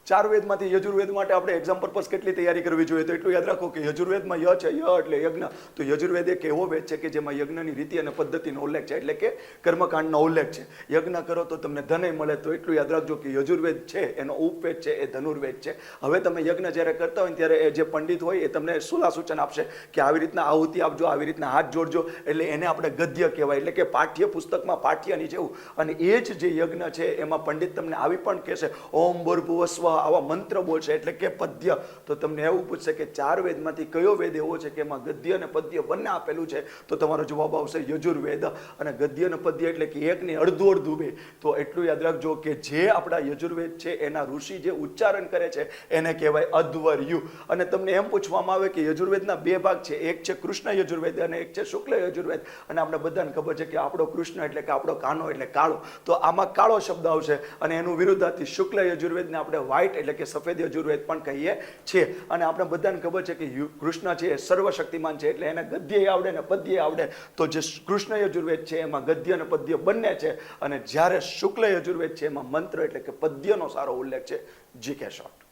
ચાર વેદમાંથી યજુર્વેદ માટે આપણે એક્ઝામ પર્પઝ કેટલી તૈયારી કરવી જોઈએ? તો એટલું યાદ રાખો કે યજુર્વેદમાં ય છે, ય એટલે યજ્ઞ. તો યજુર્વેદ એક એવો વેદ છે કે જેમાં યજ્ઞની રીતિ અને પદ્ધતિનો ઉલ્લેખ છે, એટલે કે કર્મકાંડનો ઉલ્લેખ છે. યજ્ઞ કરો તો તમને ધનય મળે, તો એટલું યાદ રાખજો કે યજુર્વેદ છે એનો ઉપવેદ છે એ ધનુર્વેદ છે. હવે તમે યજ્ઞ જ્યારે કરતા હોય ત્યારે એ જે પંડિત હોય એ તમને સલાહ સૂચન આપશે કે આવી રીતના આહુતિ આપજો, આવી રીતના હાથ જોડજો, એટલે એને આપણે ગદ્ય કહેવાય, એટલે કે પાઠ્ય પુસ્તકમાં પાઠ્યની જેવું. અને એ જ જે યજ્ઞ છે એમાં પંડિત તમને આવી પણ કહેશે ઓમ ભૂર્ભુવસ્વ, આવા મંત્ર બોલશે, એટલે કે પદ્ય. તો તમને એવું પૂછશે કે ચાર વેદમાંથી કયો વેદ એવો છે કે એમાં ગદ્ય અને પદ્ય બંને આપેલું છે? તો તમારો જવાબ આવશે યજુર્વેદ. અને ગદ્ય અને પદ્ય એટલે કે એકની અડધું અડધું બે. તો એટલું યાદ રાખજો કે જે આપણા યજુર્વેદ છે એના ઋષિ જે ઉચ્ચારણ કરે છે એને કહેવાય અધ્વર્યુ. અને તમને એમ પૂછવામાં આવે કે યજુર્વેદના બે ભાગ છે, એક છે કૃષ્ણ યજુર્વેદ અને એક છે શુક્લ યજુર્વેદ. અને આપણે બધાને ખબર છે કે આપણો કૃષ્ણ એટલે કે આપણો કાનો એટલે કાળો, તો આમાં કાળો શબ્દ આવશે. અને એનું વિરુદ્ધાર્થી શુક્લ યજુર્વેદને આપણે વ્હાઇટ એટલે કે સફેદ યજુર્વેદ પણ કહીએ છીએ. અને આપણે બધાને ખબર છે કે કૃષ્ણ છે એ સર્વશક્તિમાન છે, એટલે એને ગદ્ય આવડે ને પદ્ય આવડે. તો જે કૃષ્ણ યજુર્વેદ છે એમાં ગદ્ય અને પદ્ય બંને છે, અને જ્યારે શુક્લ યજુર્વેદ છે એમાં મંત્ર એટલે કે પદ્યનો સારો ઉલ્લેખ છે. GK short.